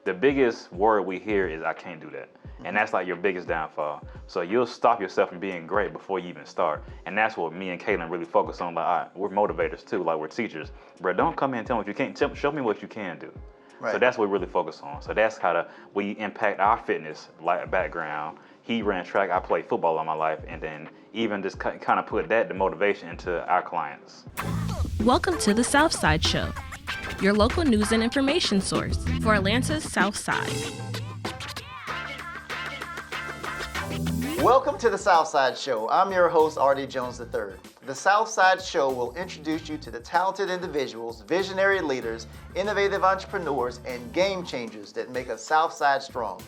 the biggest word we hear is I can't do that. And that's like your biggest downfall. So you'll stop yourself from being great before you even start. And that's what me and Kaylon really focus on. Like, all right, we're motivators too, like we're teachers. Bro, don't come in and tell me what you can't. Show me what you can do. Right. So that's what we really focus on. So that's how we impact our fitness like background. He ran track, I played football all my life, and then even just kind of put the motivation into our clients. Welcome to the Southside Show, your local news and information source for Atlanta's South Side. Welcome to the Southside Show. I'm your host, R.D. Jones III. The Southside Show will introduce you to the talented individuals, visionary leaders, innovative entrepreneurs, and game changers that make us Southside strong.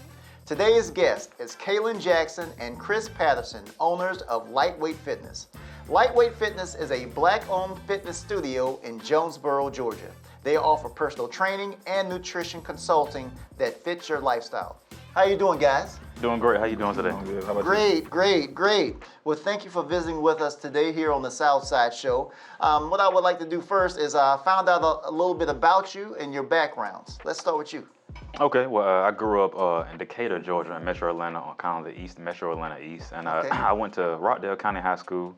Today's guest is Kaylon Jackson and Chris Patterson, owners of Lightweight Fitness. Lightweight Fitness is a Black-owned fitness studio in Jonesboro, Georgia. They offer personal training and nutrition consulting that fits your lifestyle. How you doing, guys? Doing great. How you doing today? Good. How about you? Great. Well, thank you for visiting with us today here on the Southside Show. What I would like to do first is find out a little bit about you and your backgrounds. Let's start with you. Okay. Well, I grew up in Decatur, Georgia, in Metro Atlanta, on kind of the east, Metro Atlanta East, and I went to Rockdale County High School.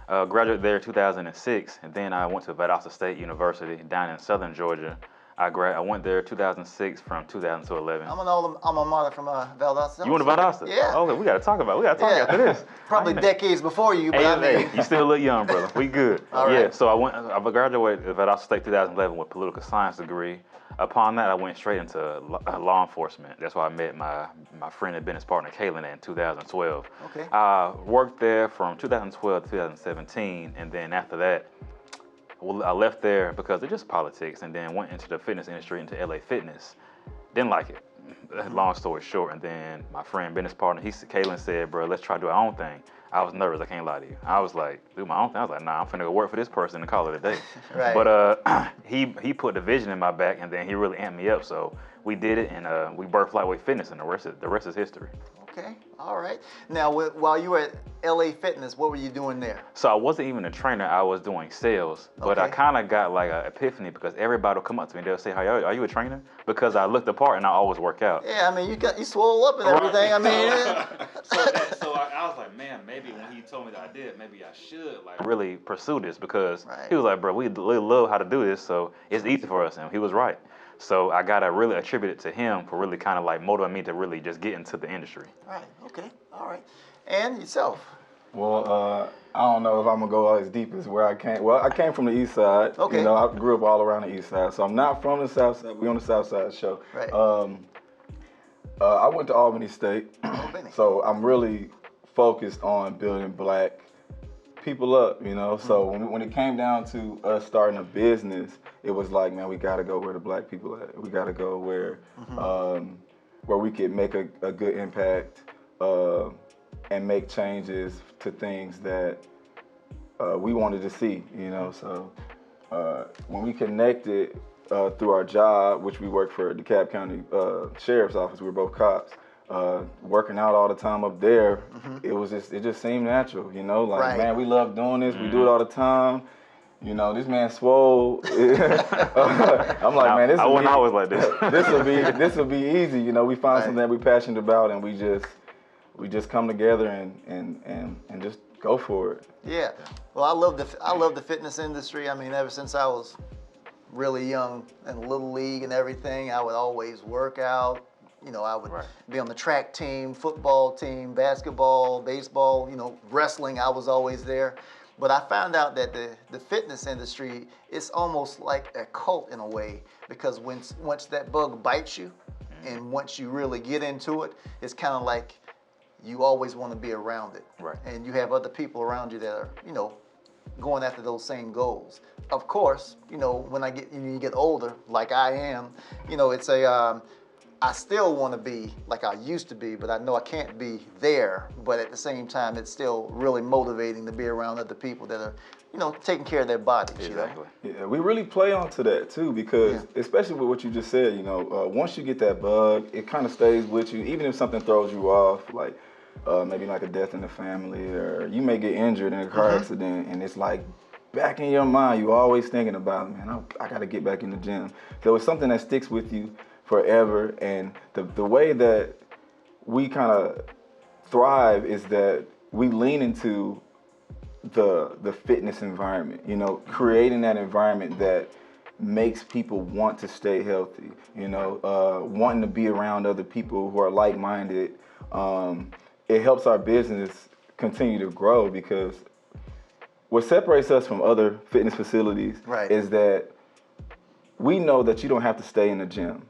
Graduated there in 2006, and then I went to Valdosta State University down in Southern Georgia. I went there 2006 from 2000 to 11. I'm an alma mater from Valdosta. You went to Valdosta? Yeah. Okay, we got to talk after this. Probably decades before you, but hey, you still look young, brother. We good. All right. Yeah, so I graduated at Valdosta State 2011 with a political science degree. Upon that, I went straight into law enforcement. That's why I met my friend and business partner, Kaylon, in 2012. Okay. I worked there from 2012 to 2017, and then after that, I left there because of just politics, and then went into the fitness industry, into LA Fitness. Didn't like it. Long story short, and then my friend, business partner, Kaylon said, bro, let's try to do our own thing. I was nervous, I can't lie to you. I was like, do my own thing. I was like, nah, I'm finna go work for this person and call it a day. Right. But he put the vision in my back, and then he really amped me up. So we did it, and we birthed Lightweight Fitness, and the rest is history. Okay, all right. Now, while you were at LA Fitness, what were you doing there? So I wasn't even a trainer, I was doing sales. But I kind of got like an epiphany because everybody will come up to me and they'll say, "Hey, are you a trainer?" Because I looked the part and I always work out. Yeah, I mean, you swole up and everything. I mean, so I was like, man, maybe when he told me that I did, maybe I should like really pursue this because he was like, bro, we love how to do this, so it's easy for us. And he was right. So I gotta really attribute it to him for really kind of like motivating me to really just get into the industry. Right. Okay. All right. And yourself? Well, I don't know if I'm gonna go as deep as where I came. Well, I came from the east side. Okay. You know, I grew up all around the east side, so I'm not from the south side. We on the Southside Show. Right. I went to Albany State, Albany. so I'm really focused on building Black people up. You know, so when it came down to us starting a business, it was like, man, we gotta go where the Black people at. We gotta go where we could make a good impact and make changes to things that we wanted to see. You know, so when we connected through our job, which we worked for DeKalb County Sheriff's Office, we were both cops. Working out all the time up there, it just seemed natural. You know, like man, we love doing this. We do it all the time. You know, this man swole. I'm like, man, I wasn't always like this. This will be easy. You know, we find something that we're passionate about, and we just come together and just go for it. Yeah. Well, I love the fitness industry. I mean, ever since I was really young in Little League and everything, I would always work out. You know, I would be on the track team, football team, basketball, baseball, you know, wrestling, I was always there. But I found out that the fitness industry is almost like a cult in a way, because once that bug bites you and once you really get into it, it's kind of like you always want to be around it. Right. And you have other people around you that are, you know, going after those same goals. Of course, you know, when you get older, like I am, you know, it's I still want to be like I used to be, but I know I can't be there. But at the same time, it's still really motivating to be around other people that are, you know, taking care of their bodies. Exactly. You know? Yeah, we really play onto that too, because especially with what you just said, you know, once you get that bug, it kind of stays with you, even if something throws you off, like maybe like a death in the family, or you may get injured in a car accident, and it's like back in your mind, you're always thinking about, man, I got to get back in the gym. So it's something that sticks with you forever. And the way that we kind of thrive is that we lean into the fitness environment, you know, creating that environment that makes people want to stay healthy, you know, wanting to be around other people who are like-minded. It helps our business continue to grow, because what separates us from other fitness facilities is that we know that you don't have to stay in the gym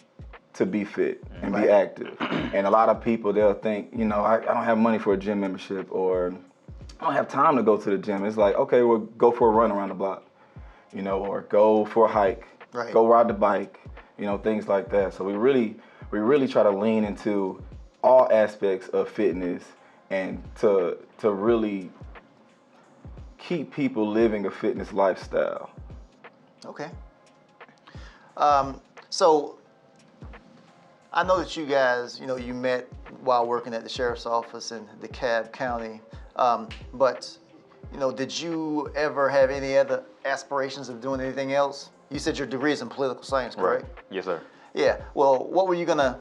to be fit and be active. And a lot of people, they'll think, you know, I don't have money for a gym membership, or I don't have time to go to the gym. It's like, okay, well, go for a run around the block, you know, or go for a hike, go ride the bike, you know, things like that. So we really try to lean into all aspects of fitness, and to really keep people living a fitness lifestyle. Okay. So I know that you guys, you know, you met while working at the sheriff's office in DeKalb County, but, you know, did you ever have any other aspirations of doing anything else? You said your degree is in political science, correct? Right. Yes, sir. Yeah. Well, what were you gonna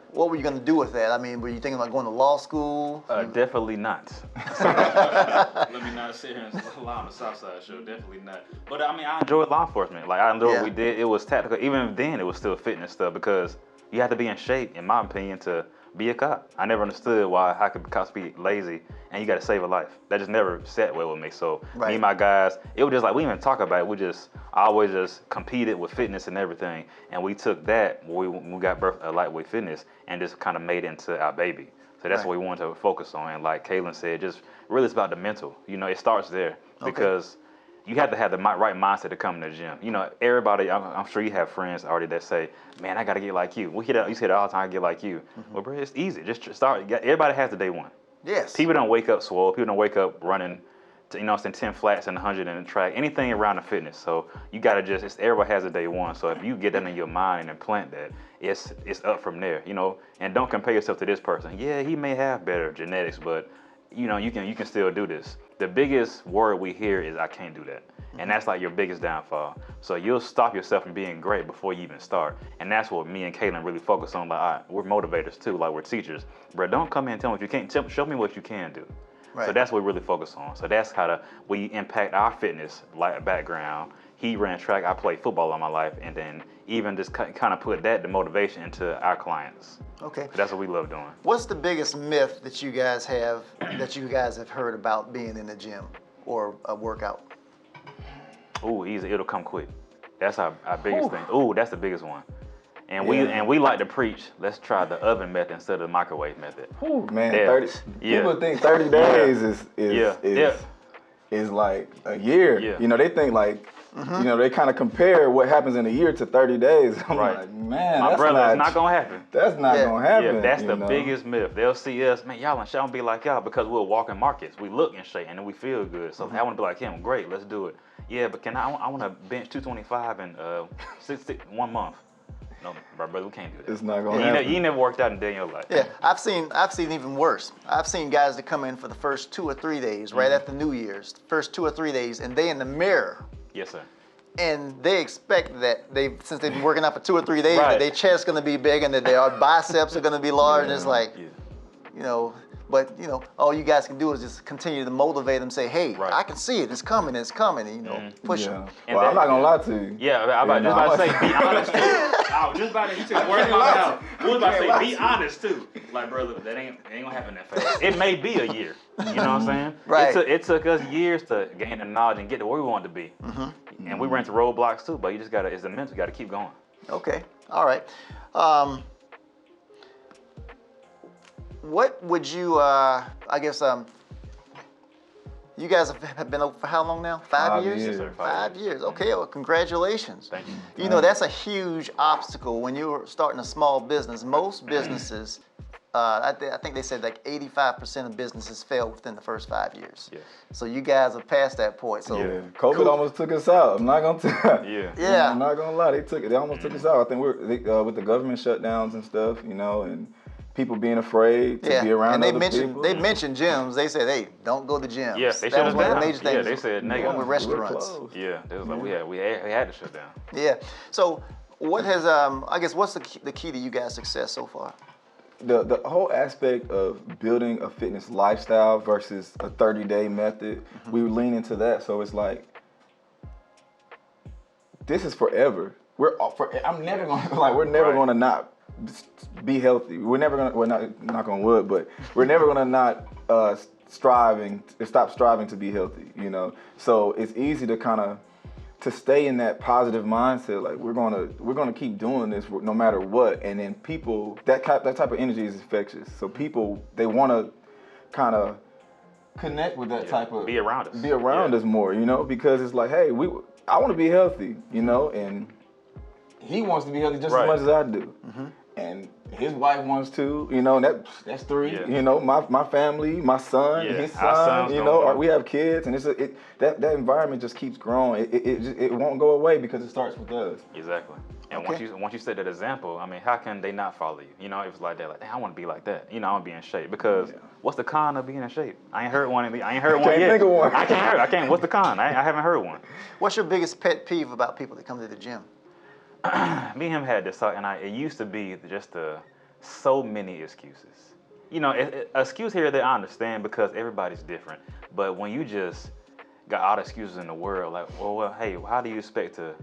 do with that? I mean, were you thinking about going to law school? Definitely not. Let me not sit here and lie on the Southside Show. Definitely not. But I mean, I enjoyed law enforcement. Like, I enjoyed what we did. It was tactical. Even then, it was still fitness stuff, because you have to be in shape, in my opinion, to be a cop. I never understood how could cops be lazy and you got to save a life. That just never sat well with me. So me and my guys, it was just like, we didn't even talk about it. We just always just competed with fitness and everything. And we took that when we got birth lightweight fitness and just kind of made it into our baby. So that's what we wanted to focus on. And like Kaylon said, just really it's about the mental. You know, it starts there because you have to have the right mindset to come to the gym. You know, everybody, I'm sure you have friends already that say, man, I got to get like you. We hear that, you say that all the time, I get like you. Well, bro, it's easy. Just start. Everybody has the day one. Yes. People don't wake up swole. People don't wake up running, 10 flats and 100 in the track, anything around the fitness. So you got to everybody has a day one. So if you get that in your mind and implant that, it's up from there, you know. And don't compare yourself to this person. Yeah, he may have better genetics, but you know, you can still do this. The biggest word we hear is, I can't do that. And that's like your biggest downfall. So you'll stop yourself from being great before you even start. And that's what me and Kaylon really focus on. Like, all right, we're motivators too, like we're teachers. Bro, don't come in and tell me what you can't. Show me what you can do. Right. So that's what we really focus on. So that's how we impact our fitness background. He ran track, I played football all my life, and then even just kind of put the motivation into our clients. Okay. So that's what we love doing. What's the biggest myth that you guys have heard about being in the gym or a workout? Ooh, easy. It'll come quick. That's our biggest thing. Ooh, that's the biggest one. And we like to preach, let's try the oven method instead of the microwave method. Ooh, man, 30. People think 30 days is like a year. Yeah. You know, they think like, you know, they kind of compare what happens in a year to 30 days. I'm like, man, my brother, it's not gonna happen. That's not gonna happen. Yeah, that's the biggest myth. They'll see us, man, y'all in shape, be like y'all, because we'll walk in markets. We look in shape and then we feel good. So I want to be like him. Great, let's do it. Yeah, but I want to bench 225 in 1 month. No, brother, we can't do that. It's not gonna happen. You never worked out in a day in your life. Yeah, I've seen even worse. I've seen guys that come in for the first 2 or 3 days, right after New Year's, first 2 or 3 days, and they in the mirror. Yes, sir. And they expect that since they've been working out for 2 or 3 days, that their chest's gonna be big and that their biceps are gonna be large. And it's like, you know, but you know, all you guys can do is just continue to motivate them. Say, hey, I can see it. It's coming. It's coming. And, you know, push them. Well, I'm not gonna lie to you. Yeah, I was just about to say, be honest too. I was just about to. You took words out my mouth. I was about to say, be honest too. Like, brother, that ain't gonna happen that fast. It may be a year. You know what I'm saying? Right. It took us years to gain the knowledge and get to where we wanted to be. And we ran into roadblocks too. But you just gotta. It's the mental. You gotta keep going. Okay. All right. What would you, I guess, you guys have been over for how long now? 5 years? Yes, sir, 5 years. Okay, well, congratulations. Thank you. You know, that's a huge obstacle when you're starting a small business. Most businesses, I think they said like 85% of businesses fail within the first 5 years. Yeah. So you guys are past that point. So COVID almost took us out. I'm not gonna tell you. Yeah. I'm not gonna lie. They almost took us out. I think with the government shutdowns and stuff, you know, and people being afraid to be around other people. They mentioned gyms. They said, hey, don't go to gyms. Yeah, they that was one of the major things. Yeah, they said negative. With restaurants. Yeah, they was like, we had to shut down. Yeah. So What has I guess what's the key to you guys' success so far? The whole aspect of building a fitness lifestyle versus a 30-day method, we lean into that. So it's like, this is forever. I'm never gonna not be healthy. We're never gonna, well, not knock on wood, but we're never gonna not stop striving to be healthy. You know, so it's easy to kind of to stay in that positive mindset, like we're gonna keep doing this no matter what, and then people that type of energy is infectious. So people, they want to kind of connect with that type of be around us more, you know, because it's like, hey, I want to be healthy, you know, and he wants to be healthy just as much as I do, and his wife wants to, you know, and that's three, you know, my family, my son, his son, you know, we have kids, and that environment just keeps growing. It won't go away because it starts with us. Exactly. And once you set that example, I mean, how can they not follow you? You know, if it's like that, like, dang, I want to be like that. You know, I want to be in shape. Because what's the con of being in shape? I ain't heard one yet. Think of one. I can't. What's the con? I haven't heard one. What's your biggest pet peeve about people that come to the gym? Me and him had this talk, and it used to be just so many excuses. You know, excuse here that I understand because everybody's different. But when you just got all the excuses in the world, like, well, hey, how do you expect to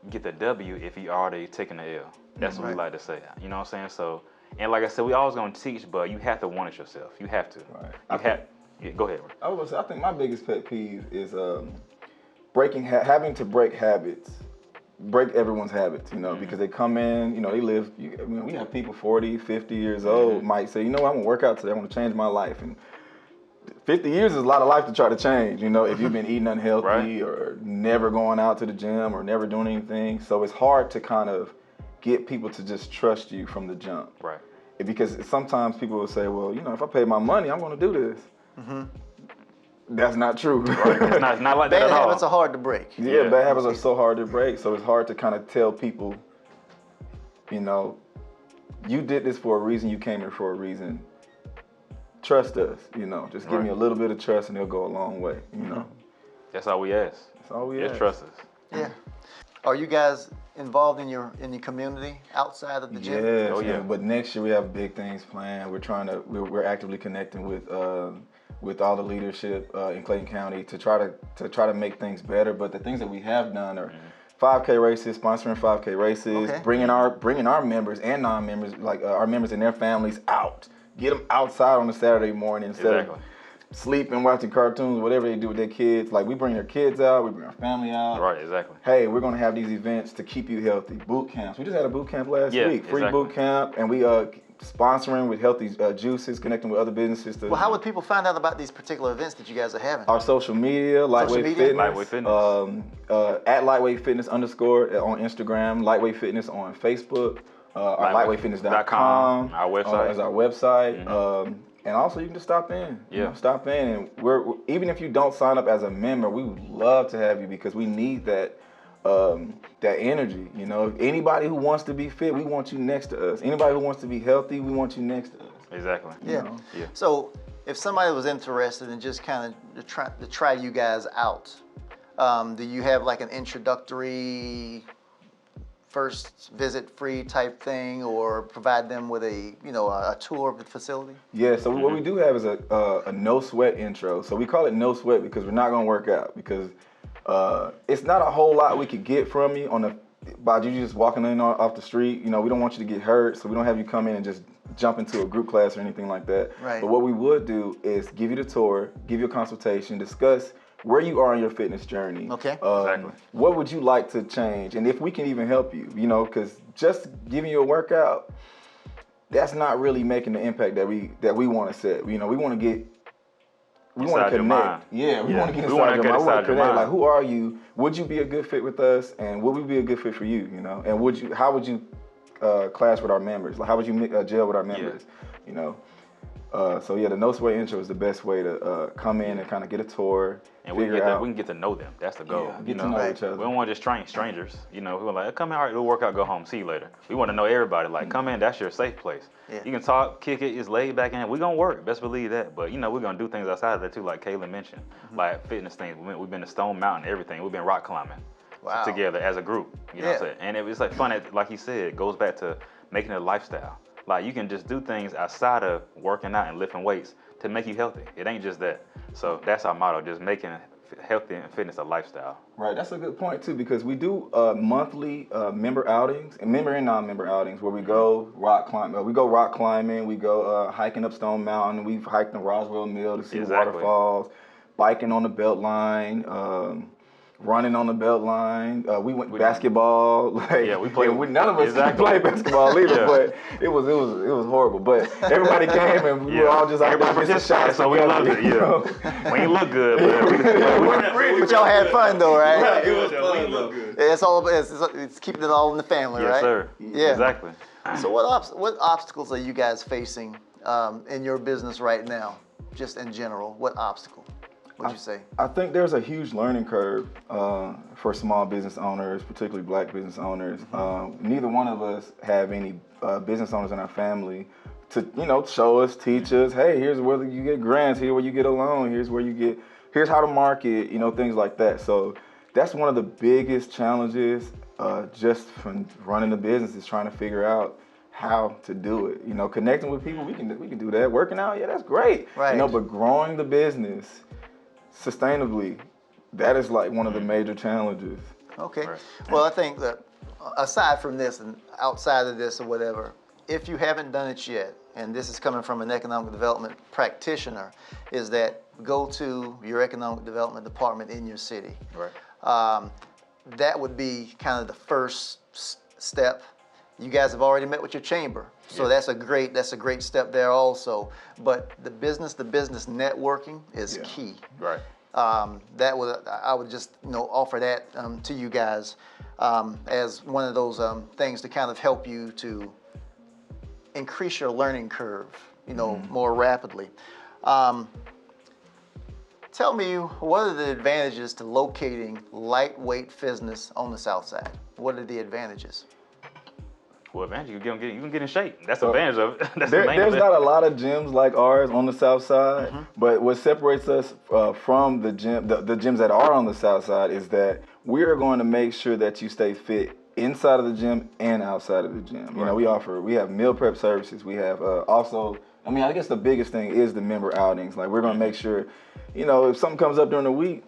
get the W if you already taken the L? That's what we like to say. You know what I'm saying? So, and like I said, we always gonna teach, but you have to want it yourself. You have to. Right. Go ahead. Bro. I was gonna say, I think my biggest pet peeve is having to break habits. Break everyone's habits, you know, because they come in, you know, we have people 40, 50 years old might say, you know what, I'm gonna work out today, I want to change my life. And 50 years is a lot of life to try to change, you know, if you've been eating unhealthy or never going out to the gym or never doing anything. So it's hard to kind of get people to just trust you from the jump. Right. Because sometimes people will say, well, you know, if I pay my money, I'm gonna do this. That's not true. Right. It's not like that at all. Bad habits are hard to break. Yeah, bad habits are so hard to break. So it's hard to kind of tell people, you know, you did this for a reason. You came here for a reason. Trust us, you know. Just give me a little bit of trust, and it'll go a long way. You know. That's all we ask. That's all we ask. Just trust us. Yeah. Are you guys involved in your community outside of the gym? Yes. Oh yeah. But next year we have big things planned. We're actively connecting with all the leadership in Clayton County to try to make things better. But the things that we have done are 5K races, sponsoring 5K races, bringing our members and non-members, like our members and their families out, get them outside on a Saturday morning instead of sleeping, watching cartoons, whatever they do with their kids. Like, we bring their kids out, we bring our family out. Right, exactly. Hey, we're gonna have these events to keep you healthy. Boot camps. We just had a boot camp last week, free boot camp, and we sponsoring with healthy juices, connecting with other businesses. Well, how would people find out about these particular events that you guys are having? Our social media, Lightweight Fitness. At Lightweight Fitness _ on Instagram, Lightweight Fitness on Facebook, our lightweightfitness.com, our website. Is our website. And also, you can just stop in. Yeah. You know, stop in, and we're even if you don't sign up as a member, we would love to have you because we need that energy. You know, if anybody who wants to be fit, we want you next to us. Anybody who wants to be healthy, we want you next to us. Exactly. Yeah. You know? Yeah. So, if somebody was interested in just kind of to try you guys out, do you have like an introductory first visit free type thing, or provide them with a tour of the facility? Yeah, so what we do have is a no sweat intro. So we call it no sweat because we're not gonna work out, because it's not a whole lot we could get from you by you just walking in off the street. You know, we don't want you to get hurt, so we don't have you come in and just jump into a group class or anything like that. Right. But what we would do is give you the tour, give you a consultation, discuss where you are in your fitness journey. Okay. Exactly. What would you like to change, and if we can even help you, you know, because just giving you a workout, that's not really making the impact that we want to set. You know, we want to connect. Yeah, we want to get inside your mind. We want to connect. Like, who are you? Would you be a good fit with us, and would we be a good fit for you? You know, and how would you clash with our members? Like, how would you gel with our members? You know. So yeah, the no sweat intro is the best way to come in and kind of get a tour. And we can get to know them. That's the goal. Yeah, get to know each other. We don't want to just train strangers. You know, we're like, come in, all right, we'll work out, go home, see you later. We want to know everybody. Like, come in, that's your safe place. Yeah. You can talk, kick it, just lay back in. We're gonna work. Best believe that. But you know, we're gonna do things outside of that too, like Kaylon mentioned, like fitness things. We've been to Stone Mountain, everything. We've been rock climbing. together as a group. You know what I'm saying? And it's like fun, like you said, it goes back to making it a lifestyle. Like you can just do things outside of working out and lifting weights to make you healthy. It ain't just that. So that's our motto, just making healthy and fitness a lifestyle. Right, that's a good point too, because we do monthly member outings and member and non-member outings where we go rock climbing. We go rock climbing. We go hiking up Stone Mountain. We've hiked the Roswell Mill to see the waterfalls. Biking on the Beltline. Running on the Beltline. We went basketball. Like, we played. None of us played basketball either, but it was horrible. But everybody came and we were all just out there missing shots. So we loved it. Yeah, we ain't look good, but y'all had fun though, right? Right, it was fun though. It's keeping it all in the family, right? Yes, sir. Yeah, exactly. So what obstacles are you guys facing in your business right now, just in general? What obstacle would you say? I think there's a huge learning curve for small business owners, particularly black business owners. Neither one of us have any business owners in our family to, show us, teach us, hey, here's where you get grants, here's where you get a loan, here's how to market, things like that. So that's one of the biggest challenges just from running a business, is trying to figure out how to do it. Connecting with people, we can do that. Working out, yeah, that's great. Right. But growing the business sustainably, that is like one of the major challenges. Okay. Right. Well, I think that aside from this and outside of this or whatever, if you haven't done it yet, and this is coming from an economic development practitioner, is that go to your economic development department in your city. Right. That would be kind of the first step. You guys have already met with your chamber, so that's a great step there also. But the business networking is key. Right. I would just offer that to you guys as one of those things to kind of help you to increase your learning curve, more rapidly. Tell me, what are the advantages to locating lightweight fitness on the South Side? What are the advantages? Well, advantage, you can get in shape. That's the advantage of it. There's not a lot of gyms like ours on the South Side, but what separates us from the gyms that are on the South Side is that we are going to make sure that you stay fit inside of the gym and outside of the gym. We have meal prep services. We have also, I guess the biggest thing is the member outings. Like, we're going to make sure, if something comes up during the week,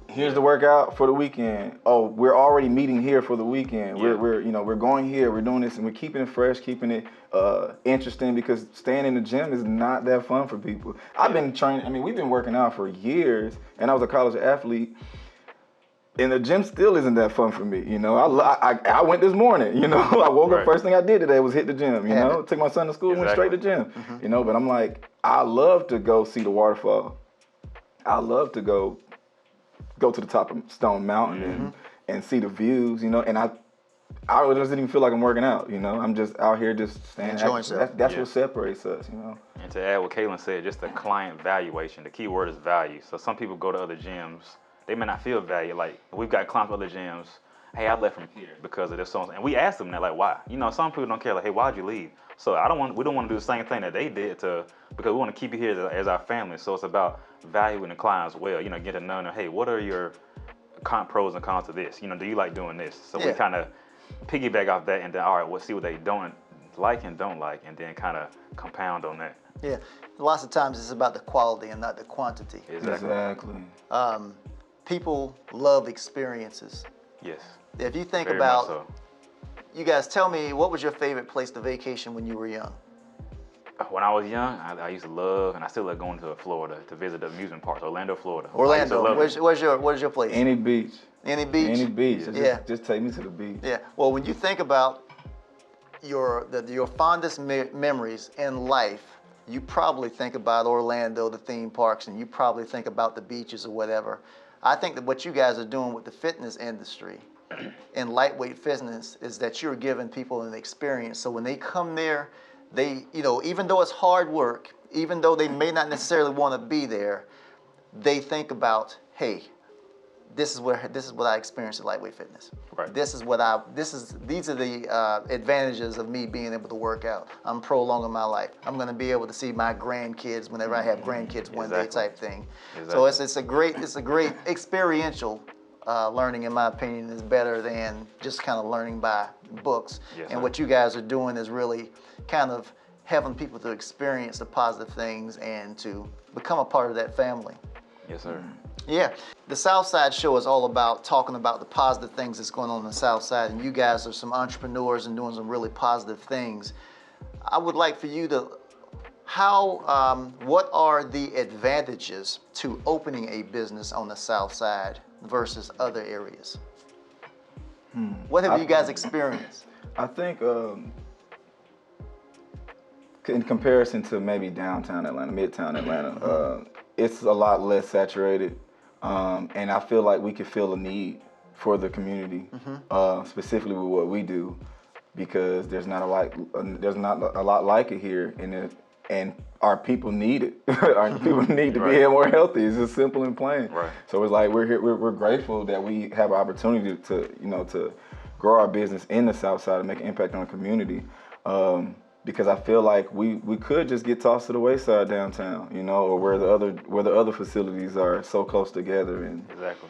here's the workout for the weekend. Oh, we're already meeting here for the weekend. Yeah. We're going here. We're doing this, and we're keeping it fresh, keeping it interesting, because staying in the gym is not that fun for people. I've been training. We've been working out for years, and I was a college athlete, and the gym still isn't that fun for me. I went this morning. I woke up, first thing I did today was hit the gym. Took my son to school, went straight to the gym. But I'm like, I love to go see the waterfall. I love to go to the top of Stone Mountain and see the views, and I doesn't even feel like I'm working out, I'm just out here just staying active. That's what separates us, And to add what Kaylon said, just the client valuation, the key word is value. So some people go to other gyms, they may not feel value. Like, we've got clients from other gyms, hey, I left from here because of this song. And we ask them that, like, why? Some people don't care, like, hey, why'd you leave? So we don't want to do the same thing that they did because we want to keep you here as our family. So it's about valuing the client as well. Get to know them, hey, what are your pros and cons to this? Do you like doing this? So we kind of piggyback off that, and then, all right, we'll see what they don't like, and then kind of compound on that. Yeah, lots of times it's about the quality and not the quantity. Exactly. People love experiences. Yes. If you think Very about, much so. You guys tell me, what was your favorite place to vacation when you were young? When I was young, I used to love, and I still love going to Florida to visit the amusement parks, Orlando, Florida. Orlando, where's your place? Any beach. Any beach? Any beach. Just take me to the beach. Yeah. Well, when you think about your fondest memories in life, you probably think about Orlando, the theme parks, and you probably think about the beaches or whatever. I think that what you guys are doing with the fitness industry and lightweight fitness is that you're giving people an experience. So when they come there, they, even though it's hard work, even though they may not necessarily want to be there, they think about, hey, this is what I experienced at lightweight fitness. Right. These are the advantages of me being able to work out. I'm prolonging my life. I'm going to be able to see my grandkids whenever I have grandkids one day type thing. Exactly. So it's a great experiential learning, in my opinion, is better than just kind of learning by books. Yes, and sir. what you guys are doing is really kind of having people to experience the positive things and to become a part of that family. Yes, sir. Yeah, the Southside Show is all about talking about the positive things that's going on the South Side, and you guys are some entrepreneurs and doing some really positive things. I would like for you to, what are the advantages to opening a business on the South Side versus other areas? What have you guys experienced? I think in comparison to maybe downtown Atlanta, midtown Atlanta, it's a lot less saturated. And I feel like we could feel a need for the community, specifically with what we do, because there's not a lot like it here, and our people need it. Our people need to be here more healthy. It's just simple and plain. Right. So it's like we're grateful that we have an opportunity to grow our business in the South Side and make an impact on the community. Because I feel like we could just get tossed to the wayside downtown, or where the other facilities are so close together, Exactly.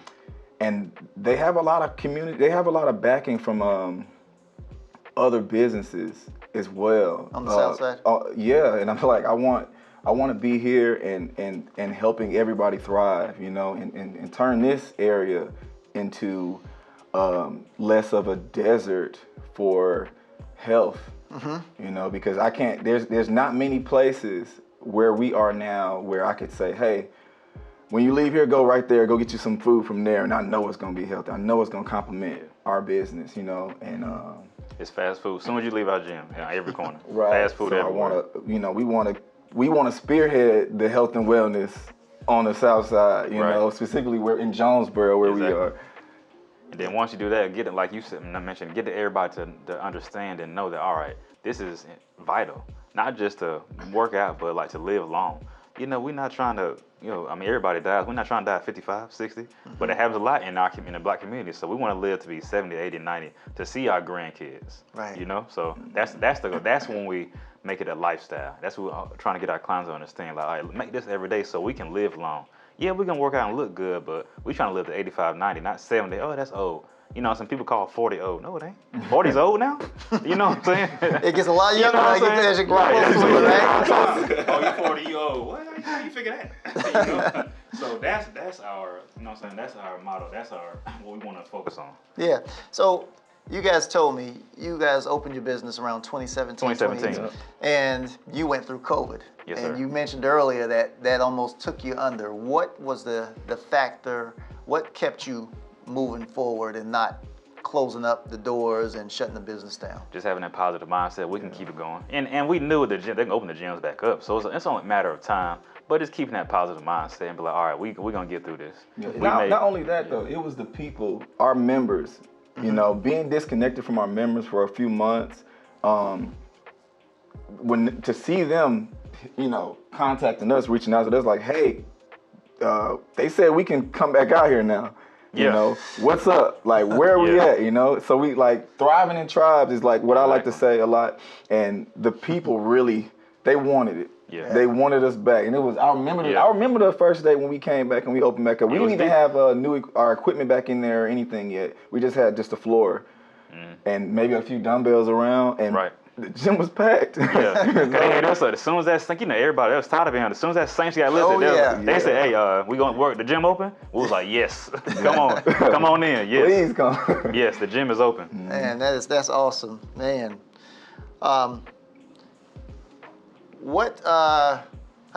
and they have a lot of community. They have a lot of backing from other businesses as well On the South Side. Yeah, and I'm like, I want to be here and helping everybody thrive, and turn this area into less of a desert for health. Because there's not many places where we are now where I could say, hey, when you leave here, go right there, go get you some food from there, and I know it's gonna be healthy. I know it's gonna complement our business, and It's fast food. As soon as you leave our gym, every corner. right. Fast food So everywhere. we want to spearhead the health and wellness on the South Side, Right. specifically we're in Jonesboro where we are. And then once you do that, get it, like you said, I mentioned, get everybody to understand and know that, all right, this is vital. Not just to work out, but like to live long. We're not trying to, everybody dies. We're not trying to die at 55, 60, but it happens a lot in the Black community. So we want to live to be 70, 80, 90 to see our grandkids. Right. So that's when we make it a lifestyle. That's what we're trying to get our clients to understand. Like, all right, make this every day so we can live long. Yeah, we're gonna work out and look good, but we're trying to live to 85, 90, not 70. Oh, that's old. Some people call 40 old. No, it ain't. 40's old now. You know what I'm saying? It gets a lot younger as you grow close to it, right? Oh, you 40, you old. What? How you figure that? So that's our, that's our motto. That's what we want to focus on. Yeah. So you guys told me you guys opened your business around 2017. 2017. And you went through COVID. Yes, and sir. you mentioned earlier that almost took you under. What was the factor? What kept you moving forward and not closing up the doors and shutting the business down? Just having that positive mindset, we can keep it going. And we knew the gym, they can open the gyms back up. So it's only a matter of time. But just keeping that positive mindset and be like, all right, we're going to get through this. Yeah. Not only that, though, it was the people, our members, being disconnected from our members for a few months, to see them, contacting us, reaching out to us like, hey, they said we can come back out here now. What's up? Like, where are we at? So we like thriving in tribes is like what I like to say a lot. And the people really, they wanted it. Yeah. They wanted us back. And it was, I remember the first day when we came back and we opened back up. We didn't even have our equipment back in there or anything yet. We just had just the floor and maybe a few dumbbells around. And the gym was packed. Yeah. So as soon as that sank, everybody else tired of it. As soon as that sank got lifted, they said, hey, we going to work the gym open? We was like, yes. Come on in. Yes. Please come. Yes, the gym is open. Man, that's awesome. Man. What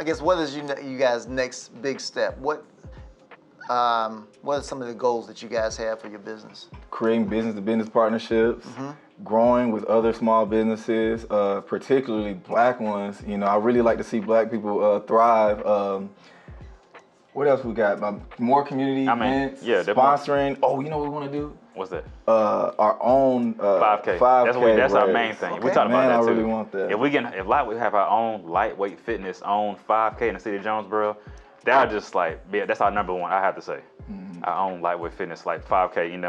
is you guys' next big step? What are some of the goals that you guys have for your business? Creating business-to-business partnerships, growing with other small businesses, particularly Black ones. I really like to see Black people thrive. What else we got? More community events, sponsoring. Oh, you know what we want to do? What's that? Our own 5K. 5K That's our race. main thing. Okay. We talking about that I too. really want that. If we have our own lightweight fitness, own 5K in the city of Jonesboro, that would just that's our number one. I have to say, our own lightweight fitness, like 5K. And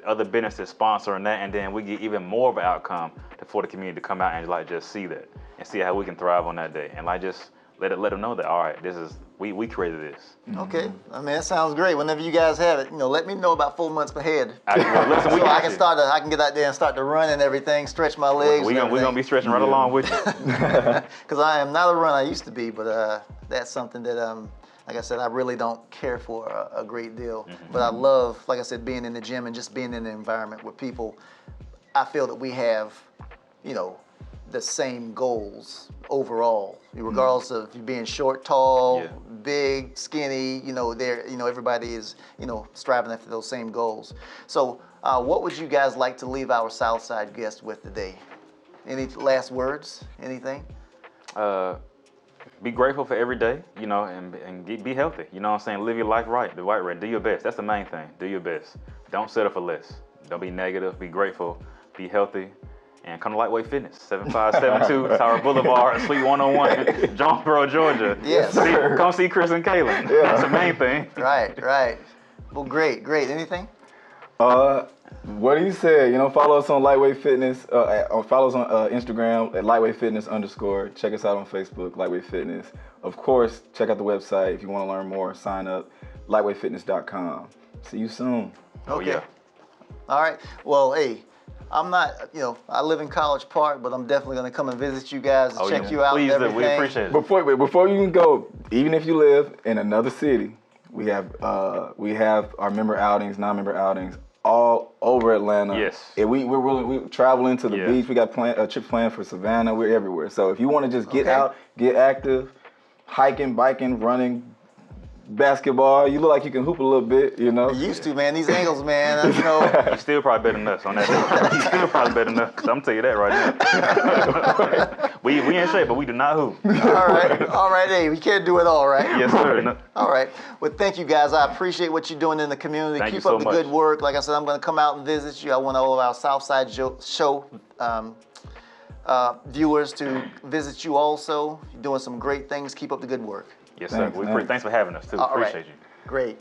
other businesses sponsoring that, and then we get even more of an outcome for the community to come out and just see that and see how we can thrive on that day and just let them know that, all right, this is, we created this. Okay, I mean, that sounds great. Whenever you guys have it, let me know about 4 months ahead. Listen, so I can get out there and start to run and everything, stretch my legs. We're gonna be stretching right along with you. Because I am not a runner I used to be, but that's something that like I said, I really don't care for a great deal. But I love, like I said, being in the gym and just being in the environment with people. I feel that we have, the same goals overall, regardless of you being short, tall, big, skinny. Everybody is, striving after those same goals. So, what would you guys like to leave our Southside guests with today? Any last words? Anything? Be grateful for every day, and be healthy. You know what I'm saying? Live your life right, the right way. Do your best. That's the main thing. Do your best. Don't settle for less. Don't be negative. Be grateful. Be healthy. And come to Lightweight Fitness, 7572 Tower Boulevard, Suite 101, Jonesboro, Georgia. Yes. Come see Chris and Kaylon. That's the main thing. Right. Well, great. Anything? What he said, follow us on Lightweight Fitness. Follow us on Instagram at Lightweight Fitness _. Check us out on Facebook, Lightweight Fitness. Of course, check out the website if you want to learn more. Sign up, lightweightfitness.com. See you soon. Okay. Oh, yeah. All right. Well, hey, I'm not, I live in College Park, but I'm definitely going to come and visit you guys and check you out. Please and do. everything. We appreciate it. Before you can go, even if you live in another city, we have our member outings, non-member outings all over Atlanta. Yes. And we're traveling to the beach. We got trips planned for Savannah. We're everywhere. So if you want to just get out, get active, hiking, biking, running, basketball, you look like you can hoop a little bit, You used to, man. These angles, man. He's still probably better than us on that. He's still probably better than us. I'm telling you that right now. we in shape, but we do not hoop. All right. Hey, we can't do it all, right? Yes, sir. All right. Well, thank you, guys. I appreciate what you're doing in the community. Thank Keep you up so the good much. work. Like I said, I'm going to come out and visit you. I want all of our Southside Show viewers to visit you also. You're doing some great things. Keep up the good work. Yes, sir. Thanks for having us, too. Appreciate you. Great.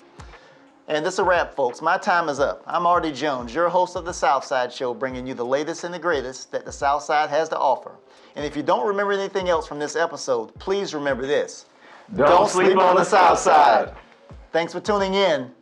And this is a wrap, folks. My time is up. I'm Artie Jones, your host of the Southside Show, bringing you the latest and the greatest that the Southside has to offer. And if you don't remember anything else from this episode, please remember this. Don't sleep on the Southside. Thanks for tuning in.